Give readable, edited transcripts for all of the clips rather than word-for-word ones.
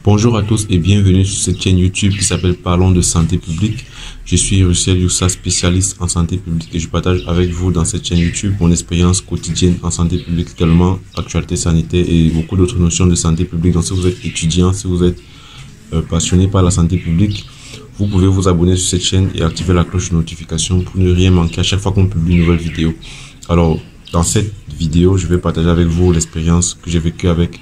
Bonjour à tous et bienvenue sur cette chaîne YouTube qui s'appelle Parlons de santé publique. Je suis Russell Youssa, spécialiste en santé publique et je partage avec vous dans cette chaîne YouTube mon expérience quotidienne en santé publique, également actualité sanitaire et beaucoup d'autres notions de santé publique. Donc si vous êtes étudiant, si vous êtes passionné par la santé publique, vous pouvez vous abonner sur cette chaîne et activer la cloche de notification pour ne rien manquer à chaque fois qu'on publie une nouvelle vidéo. Alors, dans cette vidéo, je vais partager avec vous l'expérience que j'ai vécue avec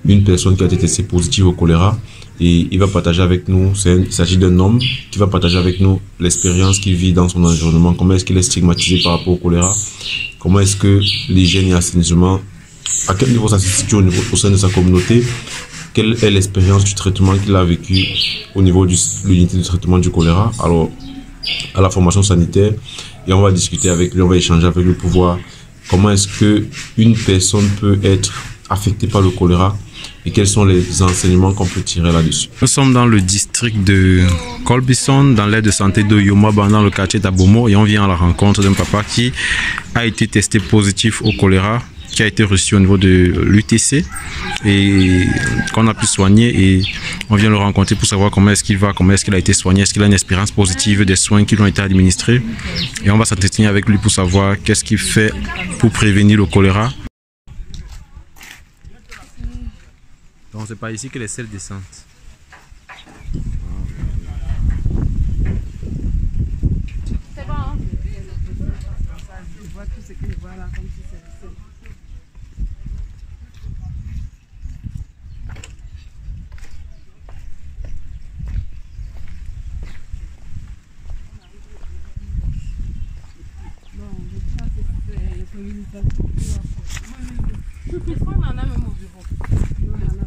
une personne qui a été testée positive au choléra et il va partager avec nous, il s'agit d'un homme qui va partager avec nous l'expérience qu'il vit dans son environnement, comment est-ce qu'il est stigmatisé par rapport au choléra, comment est-ce que l'hygiène et l'assainissement, à quel niveau ça se situe au sein de sa communauté, quelle est l'expérience du traitement qu'il a vécu au niveau de l'unité de traitement du choléra, alors à la formation sanitaire, et on va discuter avec lui, on va échanger avec lui pour voir comment est-ce que une personne peut être affectée par le choléra et quels sont les enseignements qu'on peut tirer là-dessus. Nous sommes dans le district de Colbison, dans l'aire de santé de Yomaba, dans le quartier d'Abomo, et on vient à la rencontre d'un papa qui a été testé positif au choléra, qui a été reçu au niveau de l'UTC et qu'on a pu soigner, et on vient le rencontrer pour savoir comment est-ce qu'il va, comment est-ce qu'il a été soigné, est-ce qu'il a une expérience positive des soins qui lui ont été administrés, et on va s'entretenir avec lui pour savoir qu'est-ce qu'il fait pour prévenir le choléra. Donc c'est par ici que les selles descendent. C'est bon, hein? Je vois tout ce que je vois là comme si c'était. Est-ce qu'on en a même au bureau? Non, on en a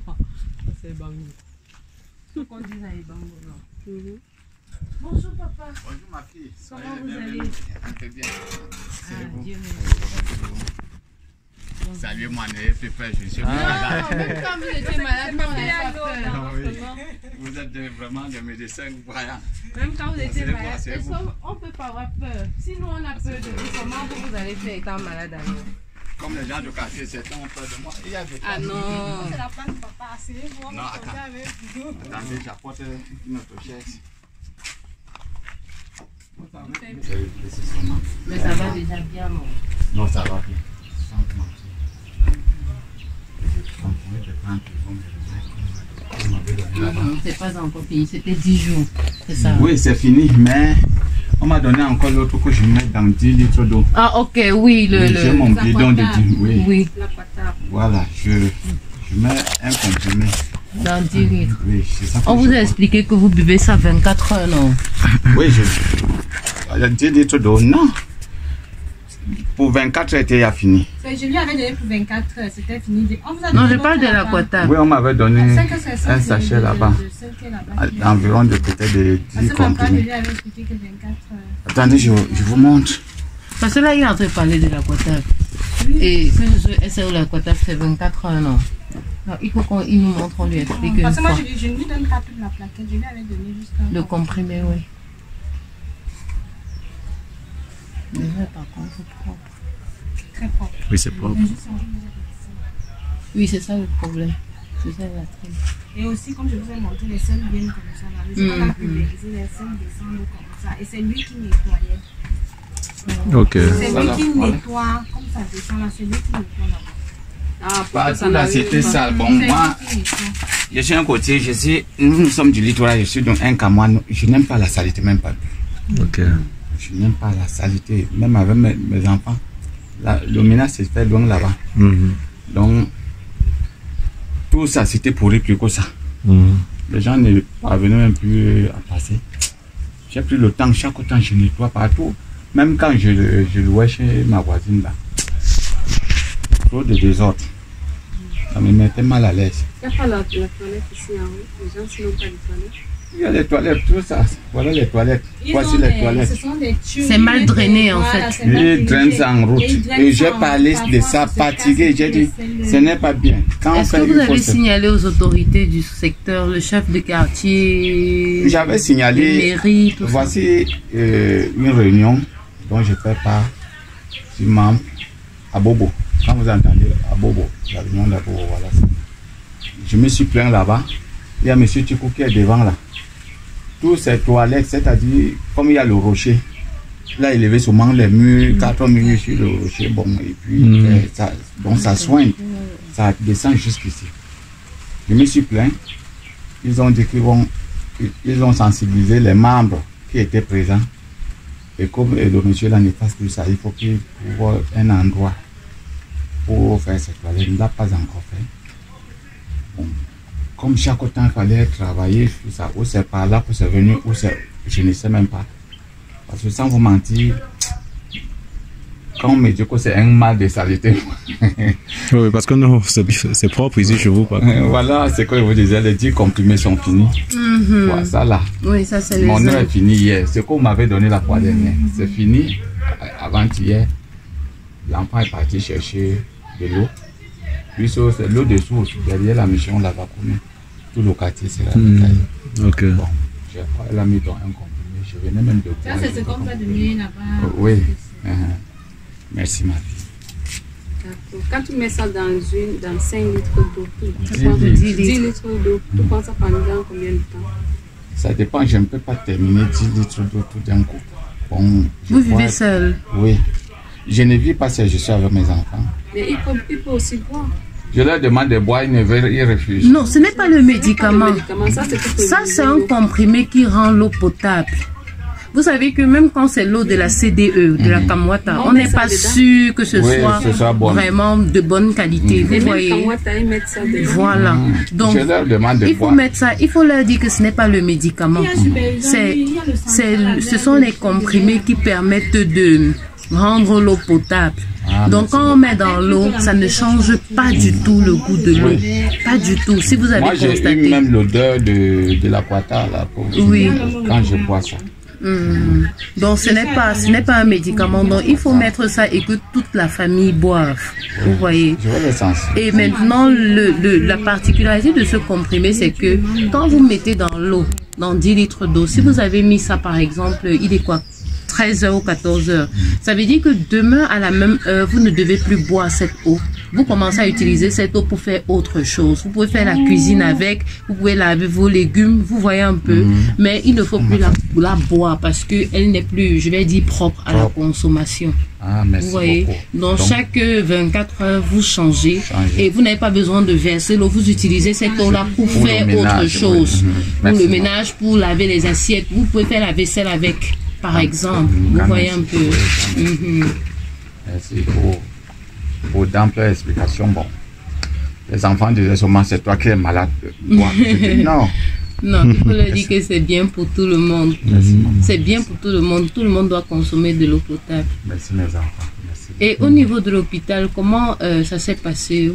pas. C'est Bango. Ce qu'on dit là est Bango. Bonjour papa. Bonjour ma fille. Comment vous allez? Très bien. Dieu merci. Salut moi, n'ayez plus peur, je suis Même quand vous étiez malade, on n'avait pas peur. Vous êtes vraiment des médecins voyants. Même quand vous étiez malade, on ne peut pas avoir peur. Sinon on a peur de vous. Comment vous allez faire étant malade alors? Comme les gens du quartier, certains ont peur de moi. Ah non. C'est la place papa, asseyez-vous. Non, attendez, j'apporte une autre chaise. Mais ça va déjà bien, non? Non, ça va bien. C'est pas encore fini, c'était 10 jours, c'est ça? Oui, c'est fini, mais on m'a donné encore l'autre que je mets dans 10 litres d'eau. Ah ok, oui, J'ai mon bidon de 10, oui. Oui. Voilà, je mets un comprimé. Dans 10 litres. Oui, c'est ça. On vous a expliqué que vous buvez ça 24 heures, non? Oui, 10 litres d'eau, non. Pour 24 heures, c'était fini. Je lui avais donné pour 24 heures, c'était fini. On vous a Non, je parle de l'aquata. Oui, on m'avait donné un sachet là-bas. Environ de peut-être de 10 comprimés. lui avait expliqué que 24 heures. Attendez, je vous montre. Parce que là, il est en train de parler de l'aquata. Et que ce SRO l'aquata fait 24 heures, non? Alors, il faut qu'il nous montre, on lui explique une Parce que moi, fois. je ne lui donne pas toute la plaquette, je lui avais donné juste un. Le comprimé, oui. Mais là, par contre, c'est propre. Très propre. Oui, c'est propre. Oui, c'est ça le problème. C'est ça la trame. Et aussi, comme je vous ai montré, les selles viennent comme ça. Là. Les gens pulvérisé, les selles descendent comme ça. Et c'est lui qui nettoyait. Ok. C'est lui qui nettoie, comme ça descend là, c'est lui qui nettoie là-bas. Partout là, c'était sale. Bon, moi, je suis un côté, nous sommes du littoral, je suis dans un camoin. Je n'aime pas la saleté, même pas. Ok. Je n'aime pas la saleté, même avec mes enfants. Le ménage se fait loin là-bas. Donc, tout ça, c'était pourri plus que ça. Les gens ne parvenaient même plus à passer. J'ai pris le temps, chaque temps, je nettoie partout. Même quand je louais chez ma voisine là. Trop de désordre. Ça me mettait mal à l'aise. Il n'y a pas la toilette ici en haut. Les gens ne sont pas les toilettes. Il y a les toilettes, tout ça. Voilà les toilettes. Voici les toilettes. C'est mal drainé en fait. Ils drainent ça en route. Et j'ai parlé de ça, fatigué. J'ai dit, ce n'est pas bien. Est-ce que vous avez signalé aux autorités du secteur, le chef de quartier? J'avais signalé. Mairie, tout voici une réunion dont je fais part sur membre à Bobo. Quand vous entendez à Bobo, la réunion de Bobo, voilà. Je me suis plaint là-bas. Il y a M. Tikou qui est devant là. Toutes ces toilettes, c'est-à-dire, comme il y a le rocher, là, il levait seulement les murs, 4 murs sur le rocher, bon, et puis, ça, donc ça soigne, ça descend jusqu'ici. Je me suis plaint. Ils ont dit qu'ils ont sensibilisé les membres qui étaient présents. Et comme le monsieur là ne fasse plus ça, il faut qu'il trouve un endroit pour faire ces toilettes. Il ne l'a pas encore fait. Bon. Comme chaque temps il fallait travailler sur ça, ou c'est par là, ou c'est venu, ou c'est, je ne sais même pas. Parce que sans vous mentir, quand on me dit que c'est un mal de saleté. Oui, parce que non, c'est propre ici chez vous. Voilà, c'est que je vous disais, les 10 comprimés sont finis. Voilà, ça là. Oui, ça c'est les mon heure est fini hier. C'est qu'on m'avait donné la fois dernière. C'est fini. Avant-hier, l'enfant est parti chercher de l'eau. Puis c'est l'eau de source, derrière la mission là-bas, tout le quartier, c'est la Ok. Bon, elle a mis dans un comprimé, je venais même de Ça, c'est ce qu'on peut donner là-bas. Oui. Merci, ma fille. Quand tu mets ça dans 5 litres d'eau, 10 10 litres d'eau, tu prends ça pendant combien de temps? Ça dépend, je ne peux pas terminer 10 litres d'eau tout d'un coup. Bon, vous vivez seul? Oui. Je ne vis pas seul, je suis avec mes enfants. Mais il peut aussi boire. Je leur demande de boire, ils refusent. Non, ce n'est pas le médicament. Ça, c'est un comprimé qui rend l'eau potable. Vous savez que même quand c'est l'eau de la CDE, de la Kamwata, on n'est pas sûr que ce soit vraiment de bonne qualité. Vous voyez? Voilà. Donc, il faut mettre ça, il faut leur dire que ce n'est pas le médicament. Ce sont les comprimés qui permettent de rendre l'eau potable. Donc quand on met dans l'eau, ça ne change pas du tout le goût de l'eau. Pas du tout. Si vous avez constaté. Moi j'ai eu même l'odeur de l'aquata là. Oui. Quand je bois ça. Donc ce n'est pas un médicament. Donc il faut mettre ça et que toute la famille boive. Vous voyez. Je vois le sens. Et maintenant la particularité de ce comprimé, c'est que quand vous mettez dans l'eau, dans 10 litres d'eau, si vous avez mis ça par exemple, il est quoi, 13h ou 14h. Ça veut dire que demain, à la même heure, vous ne devez plus boire cette eau. Vous commencez à utiliser cette eau pour faire autre chose. Vous pouvez faire la cuisine avec, vous pouvez laver vos légumes, vous voyez un peu. Mais il ne faut plus la boire parce qu'elle n'est plus, je vais dire, propre à la consommation. Merci vous voyez. beaucoup. Donc chaque 24 heures, vous changez et vous n'avez pas besoin de verser l'eau. Vous utilisez cette eau-là pour faire autre chose. Pour le ménage, pour laver les assiettes. Vous pouvez faire la vaisselle avec. Par exemple, vous voyez un peu. Merci pour d'amples explications. Bon, les enfants disaient seulement c'est toi qui es malade. Bon, non. Non, il faut leur dire que c'est bien pour tout le monde. C'est bien pour tout le monde. Tout le monde doit consommer de l'eau potable. Merci mes enfants. Merci. Et au niveau de l'hôpital, comment ça s'est passé?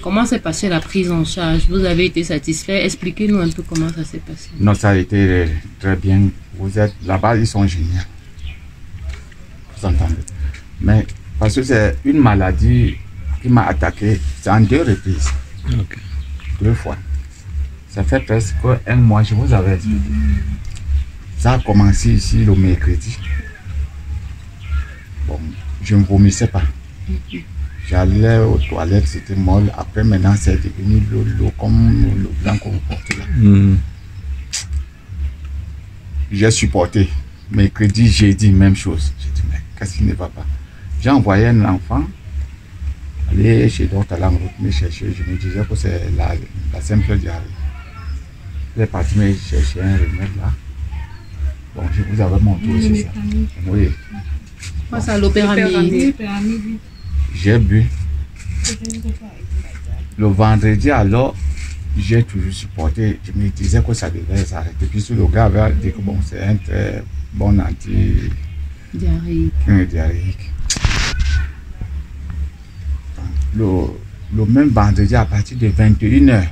Comment s'est passée la prise en charge? Vous avez été satisfait? Expliquez-nous un peu comment ça s'est passé. Non, ça a été très bien. Vous êtes là-bas, ils sont géniaux. Vous entendez? Mais parce que c'est une maladie qui m'a attaqué, c'est en 2 reprises. 2 fois. Ça fait presque 1 mois, je vous avais expliqué. Ça a commencé ici le mercredi. Bon, je ne vomissais pas. J'allais aux toilettes, c'était molle. Après, maintenant, c'est devenu l'eau comme le blanc qu'on porte là. J'ai supporté. Mercredi, jeudi, même chose. J'ai dit, mais qu'est-ce qui ne va pas? J'ai envoyé un enfant aller chez d'autres à la route me chercher. Je me disais que c'est la simple diarrhée. Il est parti me chercher un remède là. Bon, je vous avais montré aussi ça. Oui. Moi, c'est l'opéramide. J'ai bu. Le vendredi, alors, j'ai toujours supporté. Je me disais que ça devait s'arrêter. Puis le gars avait dit que bon, c'est un très bon anti-diarrhéique. Le même vendredi, à partir de 21h,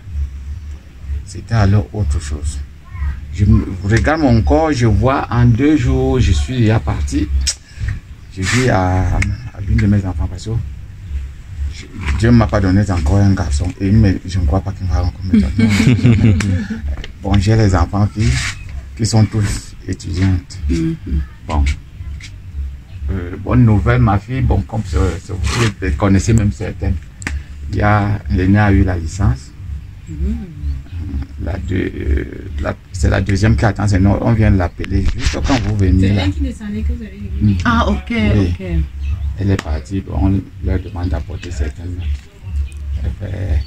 c'était alors autre chose. Je regarde mon corps, je vois en 2 jours, je suis déjà parti. Je dis à l'une de mes enfants, parce que Dieu ne m'a pas donné encore un garçon. Et je ne crois pas qu'il va encore me donner. Bon, j'ai les enfants qui sont tous étudiantes. Bon. Bonne nouvelle, ma fille, bon, comme vous connaissez même certaines. L'aînée a eu la licence. C'est la deuxième qui attend, on vient de l'appeler juste quand vous venez. C'est là. elle qui descendait que vous avez eu. Ah, ok, Oui. ok. Elle est partie, on leur demande d'apporter certaines notes. Elle fait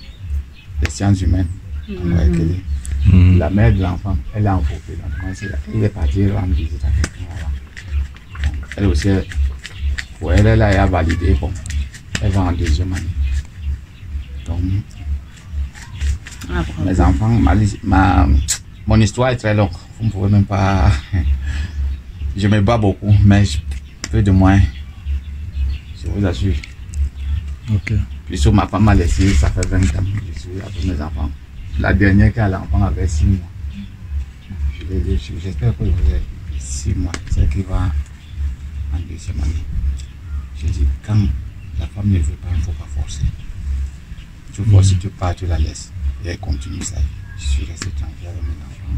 les sciences humaines. La mère de l'enfant, elle est en fauteuil. Il est parti rendre visite à quelqu'un là-bas. Elle aussi, pour elle, elle a validé. Bon, elle va en 2e année. Donc, mes enfants, mon histoire est très longue. Vous ne pouvez même pas. Je me bats beaucoup, mais peu de moins. Je vous assure. Ok. Puisque ma femme m'a laissé, ça fait 20 ans. Je suis avec mes enfants. La dernière qui a l'enfant avait 6 mois. J'espère que vous avez 6 mois. C'est qui va en 2e année. Je dis, quand la femme ne veut pas, il ne faut pas forcer. Tu forces, si tu pars, tu la laisses. Et elle continue ça. Je suis resté tranquille avec mes enfants.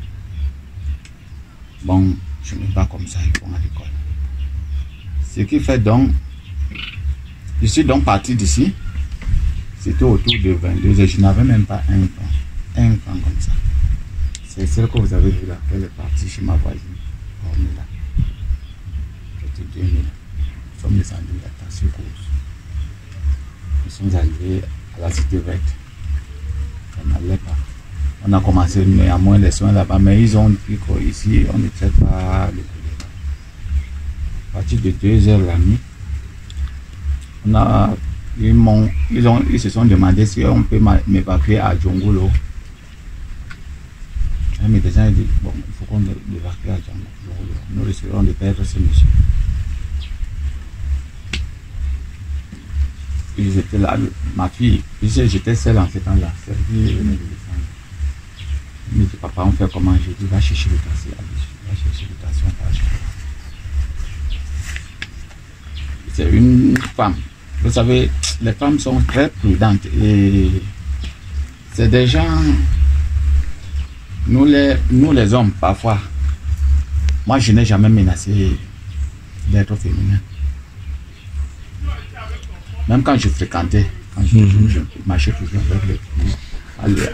Bon, je me bats comme ça, ils vont à l'école. Ce qui fait donc, je suis donc parti d'ici. C'était autour de 22 heures. Je n'avais même pas un franc comme ça. C'est celle que vous avez vue là. Elle est partie chez ma voisine. On est là. C'était 2000. Nous sommes descendus à taxi course. Nous sommes arrivés à la cité verte. On n'allait pas. On a commencé mais à moins les soins là-bas, mais ils ont dit qu'ici, on ne traite pas le choléra. À partir de 2 heures la nuit, ils se sont demandé si on peut m'évacuer à Djongolo. Un médecin a dit, bon, il faut qu'on l'évacue à Djongolo. Nous risquerons de perdre ce monsieur. Ils étaient là, ma fille, j'étais seule en ce temps-là. Il me dit, papa, on fait comment? Je dis, va chercher le taxi. Va chercher le taxi, on va chercher. C'est une femme. Vous savez, les femmes sont très prudentes et c'est des gens, nous les hommes, parfois, moi je n'ai jamais menacé d'être féminin. Même quand je fréquentais, je marchais toujours avec les filles.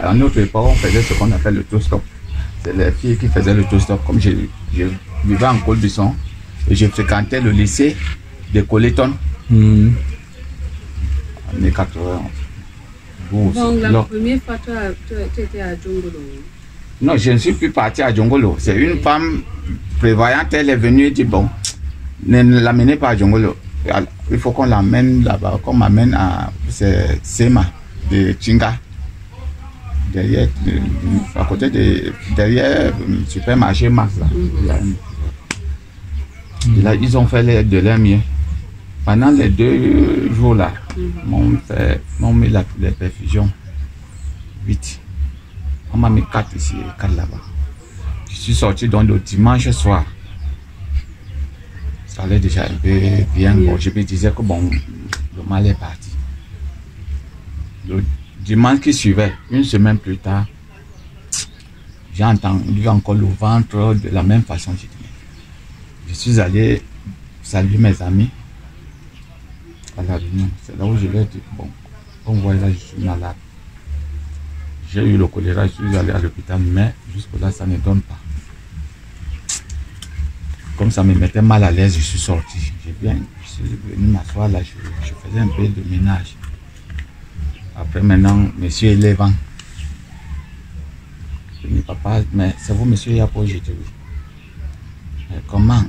À notre époque, on faisait ce qu'on appelle le toe-stop. C'est les filles qui faisaient le toe-stop. Comme je vivais en Col-du-Son et je fréquentais le lycée de Coléton. Années 80. Donc la première fois, tu étais à Djongolo? Non, je ne suis plus parti à Djongolo. C'est une femme prévoyante, elle est venue et dit, bon, ne l'amenez pas à Djongolo. Il faut qu'on l'amène là-bas, qu'on m'amène à Sema de Chinga. Derrière, à côté derrière le supermarché Max. Et là, ils ont fait de leur mieux. Pendant les 2 jours là, m'ont mis les perfusions 8. On m'a mis 4 ici et 4 là-bas. Je suis sorti donc le dimanche soir. Ça allait déjà un peu bien. Bon, je me disais que bon, le mal est parti. Le dimanche qui suivait, une semaine plus tard, j'ai entendu encore le ventre de la même façon. Je suis allé saluer mes amis à la réunion. C'est là où je leur ai dit, bon, on voit là, je suis malade. J'ai eu le choléra, je suis allé à l'hôpital, mais jusque-là, ça ne donne pas. Comme ça me mettait mal à l'aise, je suis sorti. Je suis venu m'asseoir là, je faisais un peu de ménage. Après maintenant, monsieur est levant. Je dis, papa, mais c'est vous, monsieur Yapo? Je dis oui. Mais comment?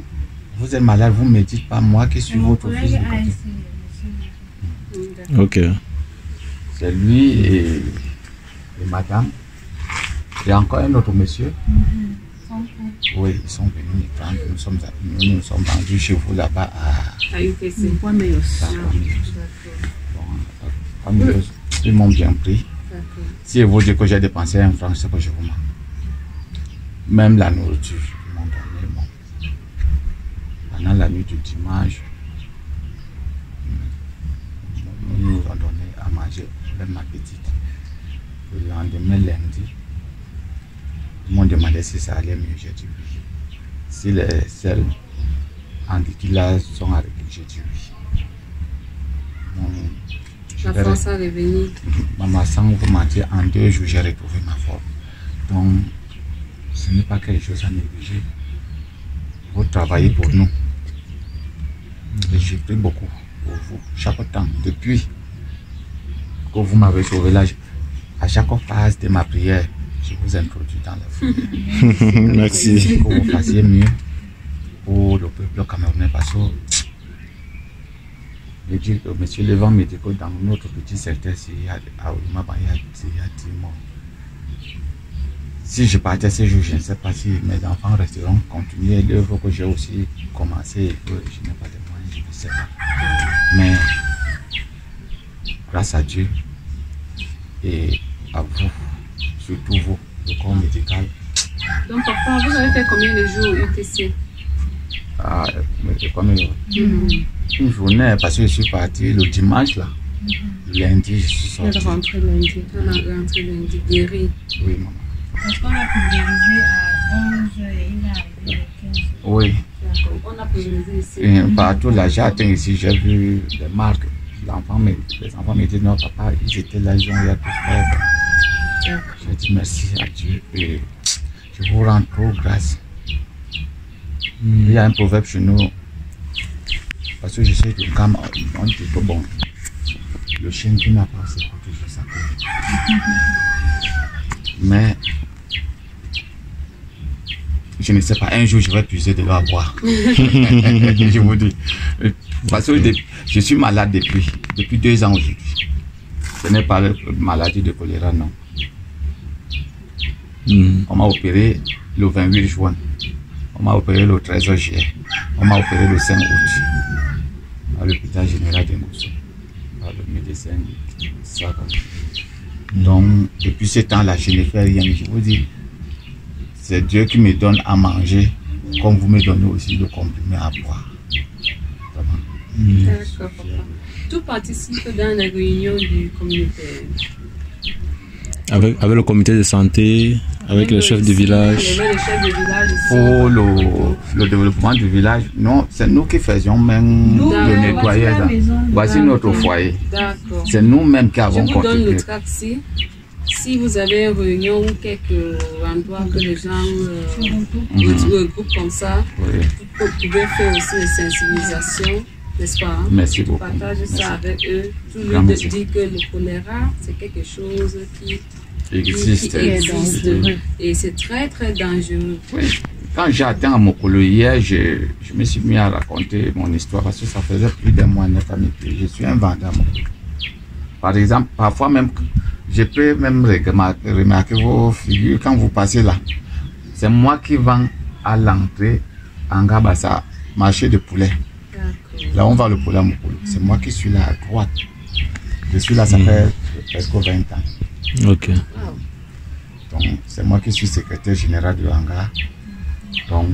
Vous êtes malade, vous ne me dites pas, moi qui suis votre fils. Ok. C'est lui et madame. Il y a encore un autre monsieur. Oui, ils sont venus nous sommes vendus chez vous là-bas à UPC. Ils m'ont bien pris. Si vous dites que j'ai dépensé 1 franc, c'est que je vous mens. même la nourriture qu'ils m'ont donné, bon. Pendant la nuit du dimanche, ils nous ont donné à manger, même ma petite. Le lendemain, lundi, ils m'ont demandé si ça allait mieux. J'ai dit oui. Si les selles antiquillages sont arrêtés, j'ai dit oui. La force a revenu. Maman, sans vous mentir, en 2 jours, j'ai retrouvé ma forme. Donc, ce n'est pas quelque chose à négliger. Vous travaillez pour nous. Et j'ai pris beaucoup pour vous, chaque temps, depuis que vous m'avez sauvé là. À chaque phase de ma prière, je vous introduis dans la foule. Merci. Que vous fassiez mieux pour le peuple camerounais parce que je dis que M. Levant me dit que dans notre petit secteur, il y a 10 morts. Si je partais ce jour, je ne sais pas si mes enfants resteront continuer l'œuvre que j'ai aussi commencé et que je n'ai pas de moyens, je ne sais pas. Mais grâce à Dieu et à vous, surtout vous, le corps médical. Donc papa, vous avez fait combien de jours au UTC? Ah, combien de jours? Une journée, parce que je suis parti le dimanche là. Lundi, je suis sorti. On est rentré lundi. On est rentré lundi, guéri. Oui, maman. Parce qu'on a pulvérisé à 11h et il est arrivé à 15h. Oui. On a pulvérisé ici. Et partout là, j'ai atteint ici, j'ai vu les marques. Les enfants me disent non, papa, ils étaient là, ils ont eu à tout faire. J'ai dit merci à Dieu et je vous rends trop grâce. Il y a un proverbe chez nous, parce que je sais que quand on dit que bon, le chien qui n'a pas, c'est pour toujours sa queue. Mais je ne sais pas, un jour je vais puiser de l'eau à boire. Je vous dis. Parce que je suis malade depuis 2 ans aujourd'hui. Ce n'est pas la maladie de choléra, non. On m'a opéré le 28 juin. On m'a opéré le 13 juillet. On m'a opéré le 5 août. À l'hôpital général de Moussou. Par le médecin Sava. Donc, depuis ce temps-là, je ne fais rien. Je vous dis, c'est Dieu qui me donne à manger, comme vous me donnez aussi le comprimé à boire. D'accord, papa. Tout participe dans les réunions du communautaire. Avec le comité de santé, avec le chef du village. Avec le chef du village ici. Pour le développement du village, non, c'est nous qui faisions même le nettoyage. Voici notre foyer. D'accord. C'est nous-mêmes qui avons Je vous donne contribué. le tract-ci. Si vous avez une réunion ou quelques endroits que les gens regroupent comme ça, Oui. vous pouvez faire aussi une sensibilisation, n'est-ce pas? Merci beaucoup. Partagez Merci. ça avec eux. Tout le Grand monde merci. dit que le choléra, c'est quelque chose qui Existe. existe. Et c'est très très dangereux. Oui. Quand j'ai atteint à Mokolo hier, je me suis mis à raconter mon histoire parce que ça faisait plus d'un mois, 9 années que je suis un vendeur à Mokolo. Par exemple, parfois même, je peux même remarquer vos figures quand vous passez là. C'est moi qui vends à l'entrée en Gabassa, marché de poulet. D'accord. Là, on vend le poulet à Mokolo. C'est moi qui suis là à droite. Je suis là, ça fait presque 20 ans. Ok. Wow. Donc, c'est moi qui suis secrétaire général du hangar. Donc,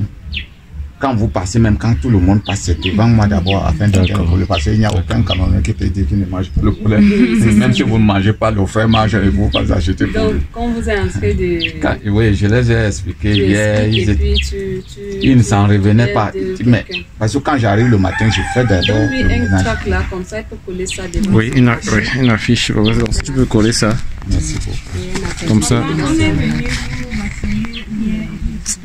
quand vous passez, même quand tout le monde passe, c'est devant moi d'abord afin de le poulet. Parce qu'il n'y a aucun Camerounais qui peut dire qu'il ne mange pas le poulet. Même si vous ne mangez pas, le frère mange et vous pas acheter pour Donc, lui. quand vous êtes entré de... Oui, je les ai expliqué hier. et puis Ils ne s'en revenaient pas. de Mais, quelqu'un. parce que quand j'arrive le matin, je fais d'abord Donne-lui le un ménage. trac là, comme ça, il peut coller ça devant. Oui, une affiche. Donc, si tu peux coller ça, Merci beaucoup. comme ça. On est venu vous vacciner hier.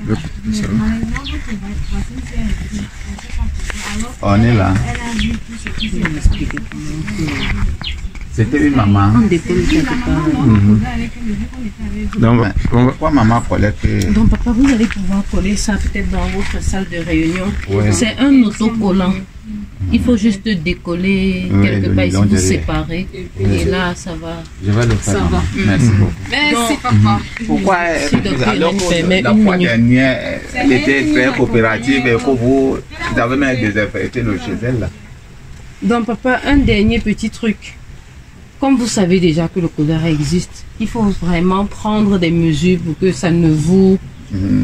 Mais malheureusement, votre vaccin s'est arrêté. On ne sait pas pourquoi. Alors, On est là. elle a vu tout ce qui s'est passé. C'était une maman. On décolle quelque part. Donc, Mais pourquoi maman collecte Donc papa, vous allez pouvoir coller ça peut-être dans votre salle de réunion. Oui. C'est un autocollant. Il faut juste décoller Oui, quelque le part ici, nylon vous derrière. séparer. Et là, ça va. Je vais le faire, Ça maman. va. Merci beaucoup. Merci, papa. Pourquoi Si docteur alors Irène que permet la une fois minute. dernière, elle était très coopérative et que vous avez même désinfecté le chez elle là. Donc papa, un dernier petit truc. Comme vous savez déjà que le choléra existe, il faut vraiment prendre des mesures pour que ça ne vous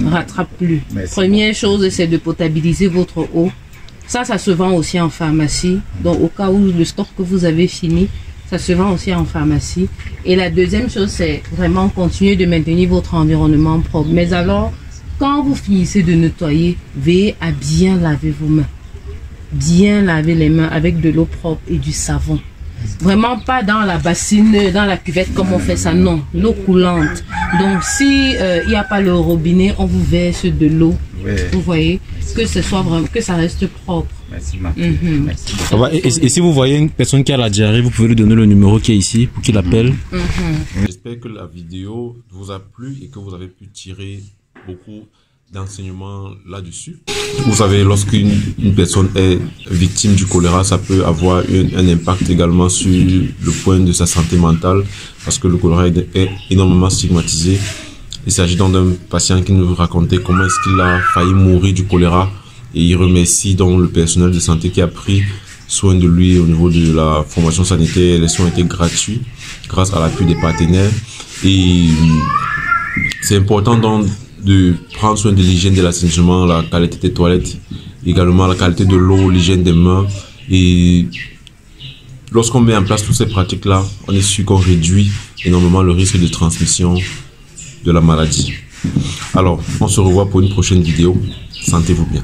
rattrape plus. Merci. Première chose, c'est de potabiliser votre eau. Ça se vend aussi en pharmacie. Donc, au cas où le stock que vous avez fini, ça se vend aussi en pharmacie. Et la deuxième chose, c'est vraiment continuer de maintenir votre environnement propre. Mais alors, quand vous finissez de nettoyer, veillez à bien laver vos mains. Bien laver les mains avec de l'eau propre et du savon. Vraiment pas dans la bassine, dans la cuvette comme on fait ça, non. L'eau coulante. Donc, si il n'y a pas le robinet, on vous verse de l'eau. Oui. Vous voyez, que ce soit vraiment, que ça reste propre. Merci, ma fille. Merci. Ça va. Et si vous voyez une personne qui a la diarrhée, vous pouvez lui donner le numéro qui est ici pour qu'il appelle. J'espère que la vidéo vous a plu et que vous avez pu tirer beaucoup d'enseignements là-dessus. Vous savez, lorsqu'une personne est victime du choléra, ça peut avoir un impact également sur le point de sa santé mentale parce que le choléra est énormément stigmatisé. Il s'agit donc d'un patient qui nous racontait comment est-ce qu'il a failli mourir du choléra et il remercie donc le personnel de santé qui a pris soin de lui au niveau de la formation sanitaire. Les soins étaient gratuits grâce à l'appui des partenaires et c'est important donc de prendre soin de l'hygiène de l'assainissement, la qualité des toilettes, également la qualité de l'eau, l'hygiène des mains. Et lorsqu'on met en place toutes ces pratiques-là, on est sûr qu'on réduit énormément le risque de transmission de la maladie. Alors, on se revoit pour une prochaine vidéo. Sentez-vous bien.